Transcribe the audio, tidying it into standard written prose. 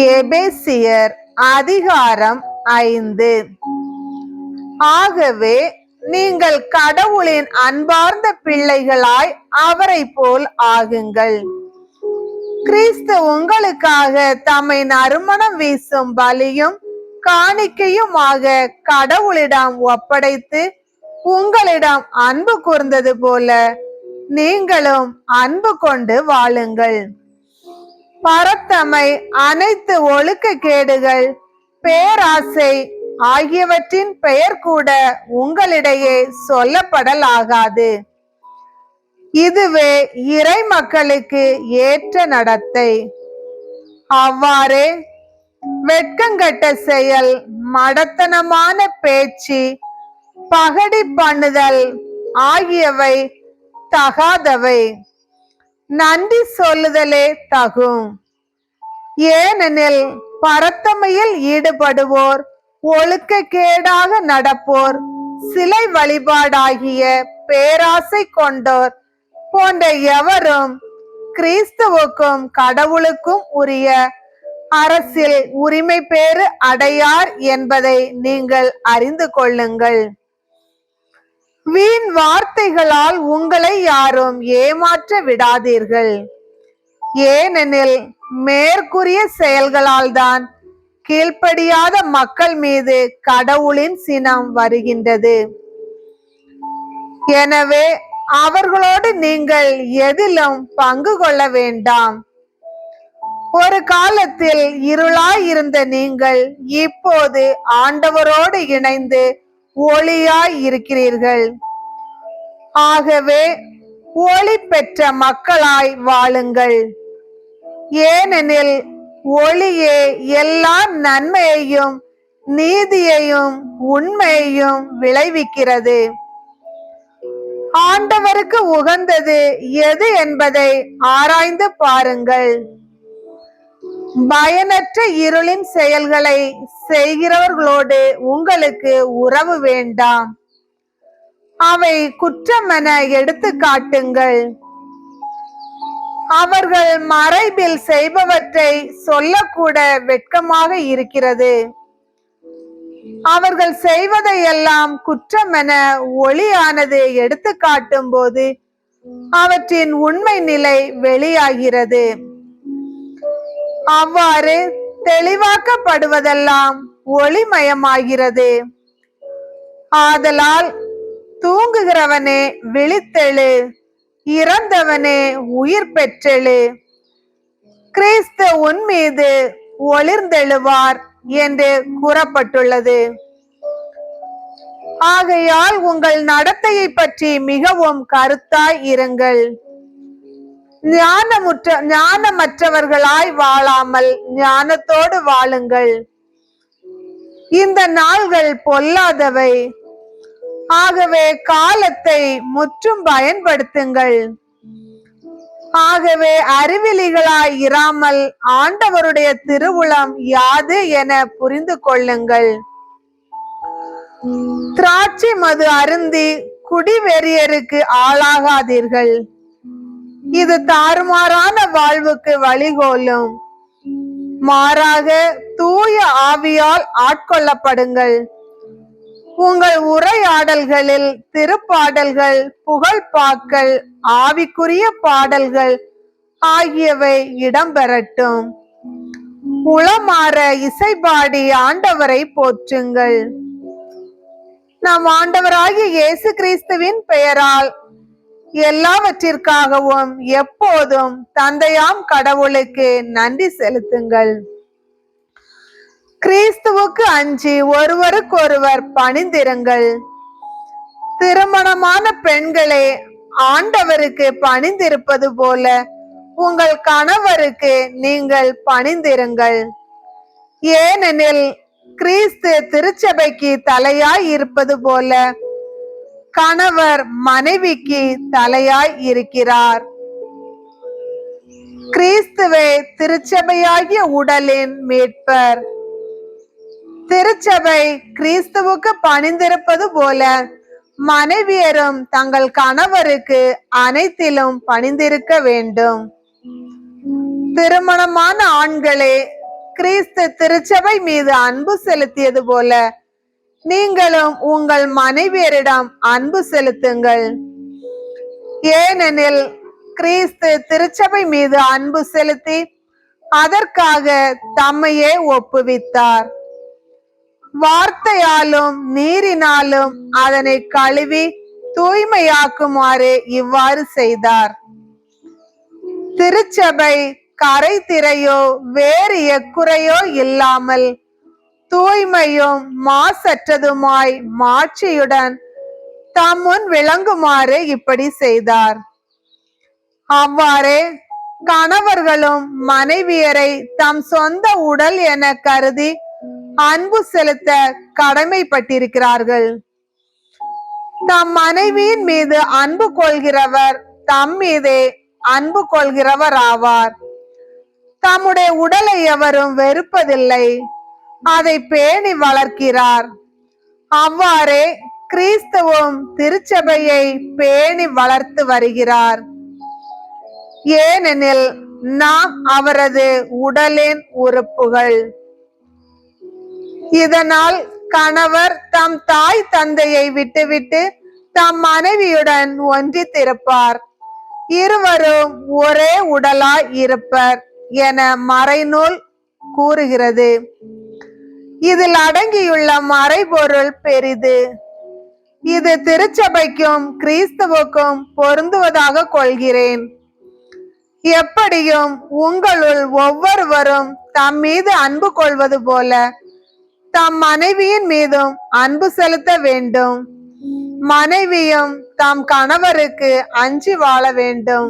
எபேசியர் அதிகாரம் 5. ஆகவே நீங்கள் கடவுளின் அன்பார்ந்த பிள்ளைகளாய் அவரை போல் ஆகுங்கள். கிறிஸ்து உங்களுக்காக தம்மை நறுமணம் வீசும் பலியும் காணிக்கையுமாக கடவுளிடம் ஒப்படைத்து உங்களிடம் அன்பு கூர்ந்தது போல நீங்களும் அன்பு கொண்டு வாழுங்கள். பரத்தமை, அனைத்து ஒழுக்கக்கேடுகள், பேராசை ஆகியவற்றின் பெயர் கூட உங்களிடையே சொல்லப்படலாகாது. இதுவே இறை மக்களுக்கு ஏற்ற நடத்தை. அவ்வாறே வெட்கங்கெட்ட செயல், மடத்தனமான பேச்சு, பகடி பண்ணுதல் ஆகியவை தகாதவை. நன்றி சொல்லுதலே தகும். ஏனெனில் பரத்தமையில் ஈடுபடுவோர், ஒழுக்கக்கேடாக நடப்போர், சிலை வழிபாடாகிய பேராசை கொண்டோர் போன்ற எவரும் கிறிஸ்துவுக்கும் கடவுளுக்கும் உரிய அரசில் உரிமை பேறு அடையார் என்பதை நீங்கள் அறிந்து கொள்ளுங்கள். வீண் வார்த்தைகளால் உங்களை யாரும் ஏமாற்ற விடாதீர்கள். ஏனெனில் மேற்கூறிய செயல்களால் தான் கீழ்ப்படியாத மக்கள் மீது கடவுளின் சினம் வருகின்றது. எனவே அவர்களோடு நீங்கள் எதிலும் பங்கு கொள்ள வேண்டாம். ஒரு காலத்தில் இருளாய் இருந்த நீங்கள் இப்போது ஆண்டவரோடு இணைந்து ஒளியாய் இருக்கிறீர்கள். ஆகவே ஒளி பெற்ற மக்களாய் வாழுங்கள். ஏனெனில் ஒளியே எல்லா நன்மையையும் நீதியையும் உண்மையையும் விளைவிக்கிறது. ஆண்டவருக்கு உகந்தது எது என்பதை ஆராய்ந்து பாருங்கள். பயனற்ற இருளின் செயல்களை செய்கிறவர்களோடு உங்களுக்கு உறவு வேண்டாம். அவை குற்றமென எடுத்து காட்டுங்கள். அவர்கள் மறைவில் செய்பவற்றை சொல்லக்கூட வெட்கமாக இருக்கிறது. அவர்கள் செய்வதையெல்லாம் குற்றமென ஒளியானது எடுத்து காட்டும் போது அவற்றின் உண்மை நிலை வெளியாகிறது. அவ்வாறு தெளிவாக்கப்படுவதெல்லாம் ஒளிமயமாகிறது. ஆதலால் தூங்குகிறவனே விழித்தெழு, இறந்தவனே உயிர் பெற்றெழு, கிறிஸ்து உன் மீது ஒளிர்ந்தெழுவார் என்று கூறப்பட்டுள்ளது. ஆகையால் உங்கள் நடத்தையை பற்றி மிகவும் கருத்தாய் இருங்கள். ஞானமற்றவர்களாய் வாழாமல் ஞானத்தோடு வாழுங்கள். இந்த நாள்கள் பொல்லாதவை. ஆகவே காலத்தை முற்றும் பயன்படுத்துங்கள். ஆகவே அறிவிலிகளாய் இராமல் ஆண்டவருடைய திருவுளம் யாது என புரிந்து கொள்ளுங்கள். திராட்சை மது அருந்தி குடிவெறியருக்கு ஆளாகாதீர்கள். இது தாறுமாறான வாழ்வுக்கு வழிகோலும். மாறாக தூய ஆவியால் ஆட்கொள்ளப்படுங்கள். உங்கள் உரையாடல்களில் திருப்பாடல்கள், புகழ்பாக்கள், ஆவிக்குரிய பாடல்கள் ஆகியவை இடம்பெறட்டும். உளமாற இசைபாடி ஆண்டவரை போற்றுங்கள். நம் ஆண்டவராகிய இயேசு கிறிஸ்துவின் பெயரால் எல்லாவற்றிற்காகவும் எப்போதும் தந்தையாம் கடவுளுக்கு நன்றி செலுத்துங்கள். கிறிஸ்துவுக்கு அஞ்சி ஒருவருக்கொருவர் பணிந்திருங்கள். திருமணமான பெண்களே, ஆண்டவருக்கு பணிந்திருப்பது போல உங்கள் கணவருக்கு நீங்கள் பணிந்திருங்கள். ஏனெனில் கிறிஸ்து திருச்சபைக்கு தலையாய் இருப்பது போல கணவர் மனைவிக்கு தலையாய் இருக்கிறார். கிறிஸ்துவே திருச்சபையாகிய உடலின் மீட்பர். திருச்சபை கிறிஸ்துவுக்கு பணிந்திருப்பது போல மனைவியரும் தங்கள் கணவருக்கு அனைத்திலும் பணிந்திருக்க வேண்டும். திருமணமான ஆண்களே, கிறிஸ்து திருச்சபை மீது அன்பு செலுத்தியது போல நீங்களும் உங்கள் மனைவியரிடம் அன்பு செலுத்துங்கள். ஏனெனில் கிறிஸ்து திருச்சபை மீது அன்பு செலுத்தி அதற்காக தம்மையே ஒப்புவித்தார். வார்த்தையாலும் நீரினாலும் அதனை கழுவி தூய்மையாக்குமாறு இவ்வாறு செய்தார். திருச்சபை கரை திரையோ வேறு எக்குறையோ இல்லாமல் தூய்மையும் மாசற்றதுமாய் மாட்சியுடன் தம் முன் விளங்குமாறு இப்படி செய்தார். அவ்வாறே கணவர்களும் மனைவியரை தம் சொந்த உடல் என கருதி அன்பு செலுத்த கடமைப்பட்டிருக்கிறார்கள். தம் மனைவியின் மீது அன்பு கொள்கிறவர் தம் மீதே அன்பு கொள்கிறவர் ஆவார். தம்முடைய உடலை எவரும் வெறுப்பதில்லை, அதை பேணி வளர்க்கிறார். அவ்வாறே கிறிஸ்துவும் திருச்சபையை பேணி வளர்த்து வருகிறார். ஏனெனில் நாம் அவரது உடலின் உறுப்புகள். இதனால் கணவர் தம் தாய் தந்தையை விட்டுவிட்டு தம் மனைவியுடன் ஒன்றித்திருப்பார், இருவரும் ஒரே உடலாய் இருப்பர் என மறைநூல் கூறுகிறது. இதில் அடங்கியுள்ள மறைபொருள் பெரிது. இது திருச்சபைக்கும் கிறிஸ்துவுக்கும் பொருந்துவதாக கொள்கிறேன். எப்படியும் உங்களுள் ஒவ்வொருவரும் தம் மீது அன்பு கொள்வது போல தம் மனைவியின் மீதும் அன்பு செலுத்த வேண்டும். மனைவியும் தம் கணவருக்கு அஞ்சி வாழ வேண்டும்.